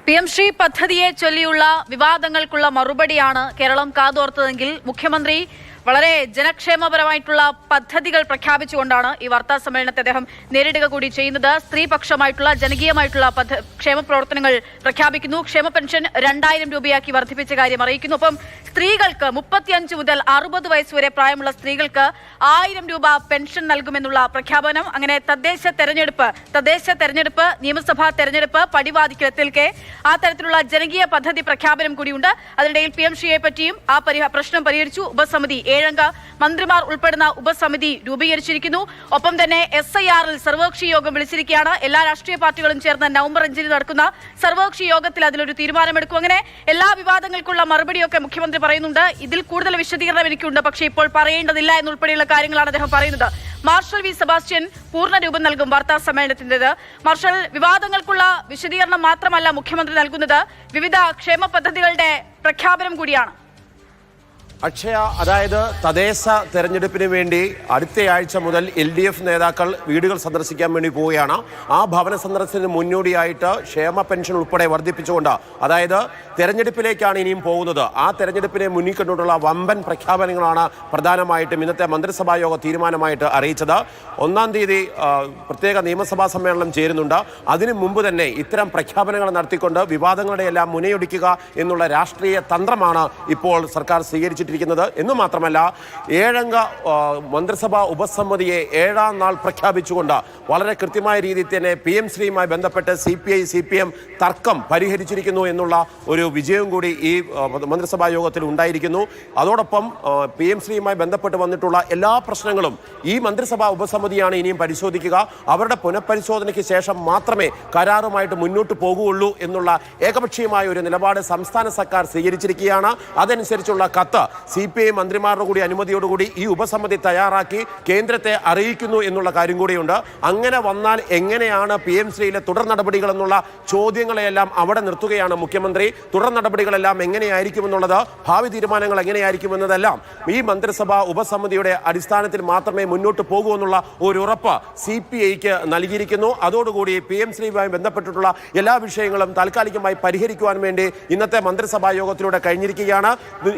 PM Shri പദ്ധതിയെ ചൊല്ലിയുള്ള വിവാദങ്ങൾക്കുള്ള മറുപടിയാണ് കേരളം കാതോർത്തതെങ്കിൽ മുഖ്യമന്ത്രി വളരെ ജനക്ഷേമപരമായിട്ടുള്ള പദ്ധതികൾ പ്രഖ്യാപിച്ചുകൊണ്ടാണ് ഈ വാർത്താ സമ്മേളനത്തെ അദ്ദേഹം നേരിടുക കൂടി ചെയ്യുന്നത്. സ്ത്രീപക്ഷമായിട്ടുള്ള ജനകീയമായിട്ടുള്ള ക്ഷേമ പ്രവർത്തനങ്ങൾ പ്രഖ്യാപിക്കുന്നു. ക്ഷേമ പെൻഷൻ 2000 രൂപയാക്കി വർദ്ധിപ്പിച്ച കാര്യം അറിയിക്കുന്നു. ഒപ്പം സ്ത്രീകൾക്ക് 35 മുതൽ 60 വയസ്സ് വരെ പ്രായമുള്ള സ്ത്രീകൾക്ക് 1000 രൂപ പെൻഷൻ നൽകുമെന്നുള്ള പ്രഖ്യാപനം. അങ്ങനെ തദ്ദേശ തെരഞ്ഞെടുപ്പ് നിയമസഭാ തെരഞ്ഞെടുപ്പ് പടിവാതിക്കലെത്തിൽക്കെ ആ തരത്തിലുള്ള ജനകീയ പദ്ധതി പ്രഖ്യാപനം കൂടിയുണ്ട്. അതിനിടയിൽ PM ശ്രീയെ പറ്റിയും ആ പ്രശ്നം പരിഹരിച്ചു. ഉപസമിതി 7 അംഗ മന്ത്രിമാർ ഉൾപ്പെടുന്ന ഉപസമിതി രൂപീകരിച്ചിരിക്കുന്നു. ഒപ്പം തന്നെ SIR-ൽ സർവകക്ഷി യോഗം വിളിച്ചിരിക്കുകയാണ്. എല്ലാ രാഷ്ട്രീയ പാർട്ടികളും ചേർന്ന് നവംബർ 5-ന് നടക്കുന്ന സർവകക്ഷി യോഗത്തിൽ അതിലൊരു തീരുമാനമെടുക്കും. അങ്ങനെ എല്ലാ വിവാദങ്ങൾക്കുള്ള മറുപടിയൊക്കെ മുഖ്യമന്ത്രി പറയുന്നുണ്ട്. ഇതിൽ കൂടുതൽ വിശദീകരണം എനിക്കുണ്ട്, പക്ഷേ ഇപ്പോൾ പറയേണ്ടതില്ല എന്നുൾപ്പെടെയുള്ള കാര്യങ്ങളാണ് അദ്ദേഹം പറയുന്നത്. മാർഷൽ വി സെബാസ്റ്റ്യൻ പൂർണ്ണ രൂപം നൽകും വാർത്താ സമ്മേളനത്തിൻ്റെത്. മാർഷൽ, വിവാദങ്ങൾക്കുള്ള വിശദീകരണം മാത്രമല്ല മുഖ്യമന്ത്രി നൽകുന്നത്, വിവിധ ക്ഷേമ പദ്ധതികളുടെ പ്രഖ്യാപനം കൂടിയാണ്. അക്ഷയ, അതായത് തദ്ദേശ തെരഞ്ഞെടുപ്പിന് വേണ്ടി അടുത്തയാഴ്ച മുതൽ LDF നേതാക്കൾ വീടുകൾ സന്ദർശിക്കാൻ വേണ്ടി പോവുകയാണ്. ആ ഭവന സന്ദർശനത്തിന് മുന്നോടിയായിട്ട് ക്ഷേമ പെൻഷൻ ഉൾപ്പെടെ വർദ്ധിപ്പിച്ചുകൊണ്ട്, അതായത് തെരഞ്ഞെടുപ്പിലേക്കാണ് ഇനിയും പോകുന്നത്. ആ തെരഞ്ഞെടുപ്പിനെ മുന്നിൽ കണ്ടുകൊണ്ടുള്ള വമ്പൻ പ്രഖ്യാപനങ്ങളാണ് പ്രധാനമായിട്ടും ഇന്നത്തെ മന്ത്രിസഭാ യോഗ തീരുമാനമായിട്ട് അറിയിച്ചത്. 1-ാം തീയതി പ്രത്യേക നിയമസഭാ സമ്മേളനം ചേരുന്നുണ്ട്. അതിനു മുമ്പ് തന്നെ ഇത്തരം പ്രഖ്യാപനങ്ങൾ നടത്തിക്കൊണ്ട് വിവാദങ്ങളുടെ എല്ലാം മുനയൊടിക്കുക എന്നുള്ള രാഷ്ട്രീയ തന്ത്രമാണ് ഇപ്പോൾ സർക്കാർ സ്വീകരിച്ചിട്ടുള്ളത്. എന്ന് മാത്രമല്ല, 7 അംഗ മന്ത്രിസഭാ ഉപസമിതിയെ 7-ാം നാൾ പ്രഖ്യാപിച്ചുകൊണ്ട് വളരെ കൃത്യമായ രീതിയിൽ തന്നെ PM ശ്രീയുമായി ബന്ധപ്പെട്ട് CPI CPM തർക്കം പരിഹരിച്ചിരിക്കുന്നു എന്നുള്ള ഒരു വിജയവും കൂടി ഈ മന്ത്രിസഭാ യോഗത്തിൽ ഉണ്ടായിരിക്കുന്നു. അതോടൊപ്പം PM ശ്രീയുമായി ബന്ധപ്പെട്ട് വന്നിട്ടുള്ള എല്ലാ പ്രശ്നങ്ങളും ഈ മന്ത്രിസഭാ ഉപസമിതിയാണ് ഇനിയും പരിശോധിക്കുക. അവരുടെ പുനഃപരിശോധനയ്ക്ക് ശേഷം മാത്രമേ കരാറുമായിട്ട് മുന്നോട്ട് പോകുകയുള്ളൂ എന്നുള്ള ഏകപക്ഷീയമായ ഒരു നിലപാട് സംസ്ഥാന സർക്കാർ സ്വീകരിച്ചിരിക്കുകയാണ്. അതനുസരിച്ചുള്ള കത്ത് CPI മന്ത്രിമാരുടെ കൂടി അനുമതിയോടുകൂടി ഈ ഉപസമിതി തയ്യാറാക്കി കേന്ദ്രത്തെ അറിയിക്കുന്നു എന്നുള്ള കാര്യം കൂടിയുണ്ട്. അങ്ങനെ വന്നാൽ എങ്ങനെയാണ് PM ശ്രീയിലെ തുടർ നടപടികൾ എന്നുള്ള ചോദ്യങ്ങളെയെല്ലാം അവിടെ നിർത്തുകയാണ് മുഖ്യമന്ത്രി. തുടർ നടപടികളെല്ലാം എങ്ങനെയായിരിക്കുമെന്നുള്ളത്, ഭാവി തീരുമാനങ്ങൾ എങ്ങനെയായിരിക്കുമെന്നതെല്ലാം ഈ മന്ത്രിസഭാ ഉപസമിതിയുടെ അടിസ്ഥാനത്തിൽ മാത്രമേ മുന്നോട്ട് പോകൂ എന്നുള്ള ഒരു ഉറപ്പ് CPIക്ക് നൽകിയിരിക്കുന്നു. അതോടുകൂടി PM ശ്രീയുമായി ബന്ധപ്പെട്ടിട്ടുള്ള എല്ലാ വിഷയങ്ങളും താൽക്കാലികമായി പരിഹരിക്കുവാൻ വേണ്ടി ഇന്നത്തെ മന്ത്രിസഭാ യോഗത്തിലൂടെ കഴിഞ്ഞിരിക്കുകയാണ്.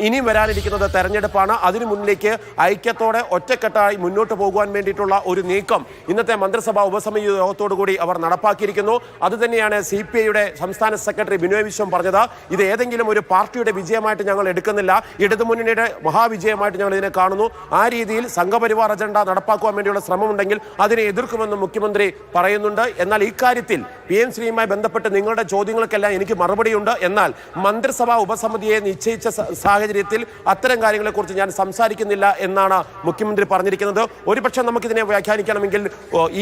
ഇനിയും വരാനിരിക്കുന്നത് തെരഞ്ഞെടുപ്പാണ്. അതിനു മുന്നിലേക്ക് ഐക്യത്തോടെ ഒറ്റക്കെട്ടായി മുന്നോട്ട് പോകുവാൻ വേണ്ടിയിട്ടുള്ള ഒരു നീക്കം ഇന്നത്തെ മന്ത്രിസഭാ ഉപസമിതി യോഗത്തോടു കൂടി അവർ നടപ്പാക്കിയിരിക്കുന്നു. അതുതന്നെയാണ് CPIയുടെ സംസ്ഥാന സെക്രട്ടറി ബിനോയ് വിശ്വം പറഞ്ഞത്. ഇത് ഏതെങ്കിലും ഒരു പാർട്ടിയുടെ വിജയമായിട്ട് ഞങ്ങൾ എടുക്കുന്നില്ല, ഇടതുമുന്നണിയുടെ മഹാവിജയമായിട്ട് ഞങ്ങൾ ഇതിനെ കാണുന്നു. ആ രീതിയിൽ സംഘപരിവാർ അജണ്ട നടപ്പാക്കുവാൻ വേണ്ടിയുള്ള ശ്രമമുണ്ടെങ്കിൽ അതിനെ എതിർക്കുമെന്ന് മുഖ്യമന്ത്രി പറയുന്നുണ്ട്. എന്നാൽ ഇക്കാര്യത്തിൽ PM ശ്രീയുമായി ബന്ധപ്പെട്ട് നിങ്ങളുടെ ചോദ്യങ്ങൾക്കെല്ലാം എനിക്ക് മറുപടിയുണ്ട്. എന്നാൽ മന്ത്രിസഭാ ഉപസമിതിയെ നിശ്ചയിച്ച സാഹചര്യത്തിൽ അത്തരം കാര്യങ്ങളെക്കുറിച്ച് ഞാൻ സംസാരിക്കുന്നില്ല എന്നാണ് മുഖ്യമന്ത്രി പറഞ്ഞിരിക്കുന്നത്. ഒരുപക്ഷെ നമുക്കിതിനെ വ്യാഖ്യാനിക്കണമെങ്കിൽ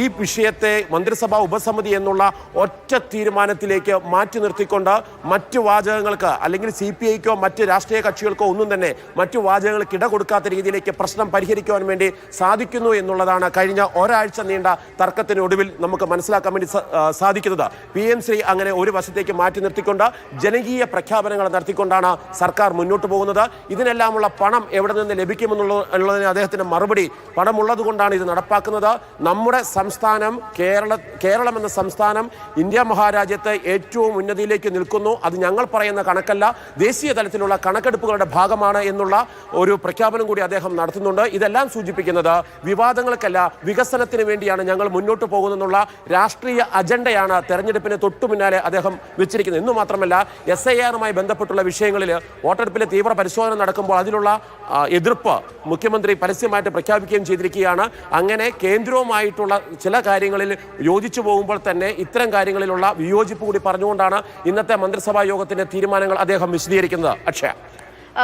ഈ വിഷയത്തെ മന്ത്രിസഭാ ഉപസമിതി എന്നുള്ള ഒറ്റ തീരുമാനത്തിലേക്ക് മാറ്റി നിർത്തിക്കൊണ്ട് മറ്റു വാചകങ്ങൾക്ക്, അല്ലെങ്കിൽ CPIക്കോ മറ്റ് രാഷ്ട്രീയ കക്ഷികൾക്കോ ഒന്നും തന്നെ മറ്റു വാചകങ്ങൾക്ക് ഇട കൊടുക്കാത്ത രീതിയിലേക്ക് പ്രശ്നം പരിഹരിക്കുവാൻ വേണ്ടി സാധിക്കുന്നു എന്നുള്ളതാണ് കഴിഞ്ഞ ഒരാഴ്ച നീണ്ട തർക്കത്തിനൊടുവിൽ നമുക്ക് മനസ്സിലാക്കാൻ വേണ്ടി സാധിക്കുന്നത്. PM ശ്രീ അങ്ങനെ ഒരു വശത്തേക്ക് മാറ്റി നിർത്തിക്കൊണ്ട് ജനകീയ പ്രഖ്യാപനങ്ങൾ നടത്തിക്കൊണ്ടാണ് സർക്കാർ മുന്നോട്ട് പോകുന്നത്. ഇതിനെല്ലാമുള്ള പണം എവിടെ നിന്ന് ലഭിക്കുമെന്നുള്ളതിന് അദ്ദേഹത്തിന് മറുപടി, പണമുള്ളത് കൊണ്ടാണ് ഇത് നടപ്പാക്കുന്നത്. നമ്മുടെ സംസ്ഥാനം കേരളം എന്ന സംസ്ഥാനം ഇന്ത്യ മഹാരാജ്യത്തെ ഏറ്റവും ഉന്നതിയിലേക്ക് നിൽക്കുന്നു. അത് ഞങ്ങൾ പറയുന്ന കണക്കല്ല, ദേശീയ തലത്തിലുള്ള കണക്കെടുപ്പുകളുടെ ഭാഗമാണ് എന്നുള്ള ഒരു പ്രഖ്യാപനം കൂടി അദ്ദേഹം നടത്തുന്നുണ്ട്. ഇതെല്ലാം സൂചിപ്പിക്കുന്നത് വിവാദങ്ങൾക്കല്ല, വികസനത്തിന് വേണ്ടിയാണ് ഞങ്ങൾ മുന്നോട്ട് പോകുന്നതെന്നുള്ള രാഷ്ട്രീയ അജണ്ടയാണ് തെരഞ്ഞെടുപ്പിന് തൊട്ടു പിന്നാലെ അദ്ദേഹം വെച്ചിരിക്കുന്നത്. എന്നു മാത്രമല്ല, SIR-മായി ബന്ധപ്പെട്ടുള്ള വിഷയങ്ങളിൽ വോട്ടെടുപ്പിലെ തീവ്ര പരിശോധന നടക്കുമ്പോൾ അതിലുള്ള എതിർപ്പ് മുഖ്യമന്ത്രി പരസ്യമായിട്ട് പ്രഖ്യാപിക്കുകയും ചെയ്തിരിക്കുകയാണ്. അങ്ങനെ കേന്ദ്രവുമായിട്ടുള്ള ചില കാര്യങ്ങളിൽ യോജിച്ചു പോകുമ്പോൾ തന്നെ ഇത്തരം കാര്യങ്ങളിലുള്ള വിയോജിപ്പ് കൂടി പറഞ്ഞുകൊണ്ടാണ് ഇന്നത്തെ മന്ത്രിസഭാ യോഗത്തിന്റെ തീരുമാനങ്ങൾ അദ്ദേഹം വിശദീകരിക്കുന്നത്. അക്ഷയ,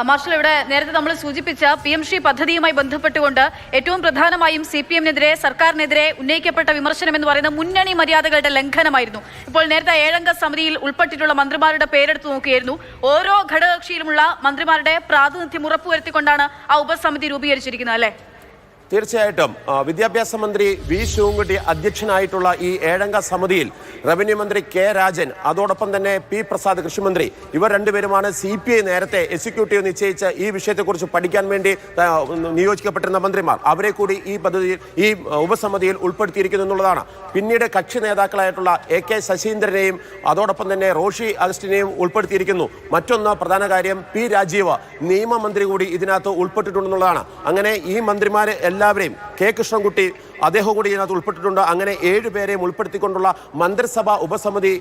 മാർഷൽ, ഇവിടെ നേരത്തെ നമ്മൾ സൂചിപ്പിച്ച PM ശ്രീ പദ്ധതിയുമായി ബന്ധപ്പെട്ടുകൊണ്ട് ഏറ്റവും പ്രധാനമായും CPM-നെതിരെ, സർക്കാരിനെതിരെ ഉന്നയിക്കപ്പെട്ട വിമർശനം എന്ന് പറയുന്നത് മുന്നണി മര്യാദകളുടെ ലംഘനമായിരുന്നു. ഇപ്പോൾ നേരത്തെ 7 അംഗ സമിതിയിൽ ഉൾപ്പെട്ടിട്ടുള്ള മന്ത്രിമാരുടെ പേരെടുത്ത് നോക്കിയായിരുന്നു. ഓരോ ഘടകകക്ഷിയിലുമുള്ള മന്ത്രിമാരുടെ പ്രാതിനിധ്യം ഉറപ്പുവരുത്തിക്കൊണ്ടാണ് ആ ഉപസമിതി രൂപീകരിച്ചിരിക്കുന്നത്, അല്ലേ? തീർച്ചയായിട്ടും വിദ്യാഭ്യാസ മന്ത്രി വി ശിവൻകുട്ടി അധ്യക്ഷനായിട്ടുള്ള ഈ 7-അംഗ സമിതിയിൽ റവന്യൂ മന്ത്രി കെ രാജൻ, അതോടൊപ്പം തന്നെ പി പ്രസാദ് കൃഷിമന്ത്രി, ഇവർ രണ്ടുപേരുമാണ് CPI നേരത്തെ എക്സിക്യൂട്ടീവ് നിശ്ചയിച്ച് ഈ വിഷയത്തെക്കുറിച്ച് പഠിക്കാൻ വേണ്ടി നിയോഗിക്കപ്പെട്ടിരുന്ന മന്ത്രിമാർ. അവരെ കൂടി ഈ പദ്ധതിയിൽ, ഈ ഉപസമിതിയിൽ ഉൾപ്പെടുത്തിയിരിക്കുന്നു എന്നുള്ളതാണ്. പിന്നീട് കക്ഷി നേതാക്കളായിട്ടുള്ള AK ശശീന്ദ്രനെയും അതോടൊപ്പം തന്നെ റോഷി അഗസ്റ്റിനെയും ഉൾപ്പെടുത്തിയിരിക്കുന്നു. മറ്റൊന്ന് പ്രധാന കാര്യം, P രാജീവ് നിയമമന്ത്രി കൂടി ഇതിനകത്ത് ഉൾപ്പെട്ടിട്ടുണ്ടെന്നുള്ളതാണ്. അങ്ങനെ ഈ മന്ത്രിമാരെ എല്ലാവരെയും, K കൃഷ്ണൻകുട്ടി അദ്ദേഹം കൂടി ഇതിനകത്ത് ഉൾപ്പെട്ടിട്ടുണ്ട്. അങ്ങനെ 7 പേരെയും ഉൾപ്പെടുത്തിക്കൊണ്ടുള്ള മന്ത്രിസഭാ ഉപസമിതി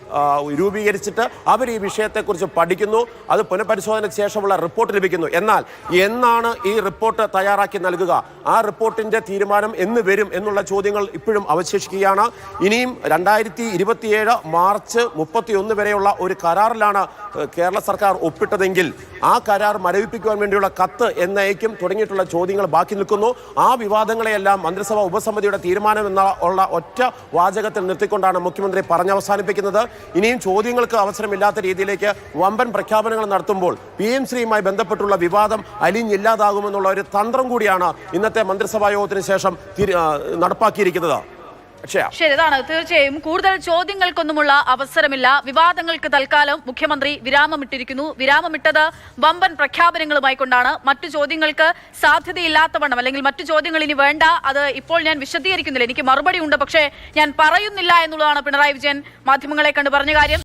രൂപീകരിച്ചിട്ട് അവർ ഈ വിഷയത്തെക്കുറിച്ച് പഠിക്കുന്നു. അത് പുനഃപരിശോധനയ്ക്ക് ശേഷമുള്ള റിപ്പോർട്ട് ലഭിക്കുന്നു. എന്നാൽ എന്നാണ് ഈ റിപ്പോർട്ട് തയ്യാറാക്കി നൽകുക, ആ റിപ്പോർട്ടിന്റെ തീരുമാനം എന്ന് വരും എന്നുള്ള ചോദ്യങ്ങൾ ഇപ്പോഴും അവശേഷിക്കുകയാണ്. ഇനിയും 2027 മാർച്ച് 31 വരെയുള്ള ഒരു കരാറിലാണ് കേരള സർക്കാർ ഒപ്പിട്ടതെങ്കിൽ ആ കരാർ മരവിപ്പിക്കുവാൻ വേണ്ടിയുള്ള കത്ത് എന്നയക്കും തുടങ്ങിയിട്ടുള്ള ചോദ്യങ്ങൾ ബാക്കി നിൽക്കുന്നു. ആ വിവാദങ്ങളെയെല്ലാം മന്ത്രിസഭാ ഉപസമിതിയുടെ തീരുമാനം എന്നുള്ള ഒറ്റ വാചകത്തിൽ നിർത്തിക്കൊണ്ടാണ് മുഖ്യമന്ത്രി പറഞ്ഞവസാനിപ്പിക്കുന്നത്. ഇനിയും ചോദ്യങ്ങൾക്ക് അവസരമില്ലാത്ത രീതിയിലേക്ക് വമ്പൻ പ്രഖ്യാപനങ്ങൾ നടത്തുമ്പോൾ PM ശ്രീയുമായി ബന്ധപ്പെട്ടുള്ള വിവാദം അലിഞ്ഞില്ലാതാകുമെന്നുള്ള ഒരു തന്ത്രം കൂടിയാണ് ഇന്നത്തെ മന്ത്രിസഭാ യോഗത്തിന് ശേഷം നടപ്പാക്കിയിരിക്കുന്നത്. ശരി, അതാണ് തീർച്ചയായും. കൂടുതൽ ചോദ്യങ്ങൾക്കൊന്നുമുള്ള അവസരമില്ല. വിവാദങ്ങൾക്ക് തൽക്കാലം മുഖ്യമന്ത്രി വിരാമമിട്ടിരിക്കുന്നു. വിരാമമിട്ടത് വമ്പൻ പ്രഖ്യാപനങ്ങളുമായി കൊണ്ടാണ്. മറ്റു ചോദ്യങ്ങൾക്ക് സാധ്യതയില്ലാത്തവണ്ണം, അല്ലെങ്കിൽ മറ്റു ചോദ്യങ്ങൾ ഇനി വേണ്ട, അത് ഇപ്പോൾ ഞാൻ വിശദീകരിക്കുന്നില്ല, എനിക്ക് മറുപടി ഉണ്ട്, പക്ഷേ ഞാൻ പറയുന്നില്ല എന്നുള്ളതാണ് പിണറായി വിജയൻ മാധ്യമങ്ങളെ കണ്ട് പറഞ്ഞ കാര്യം.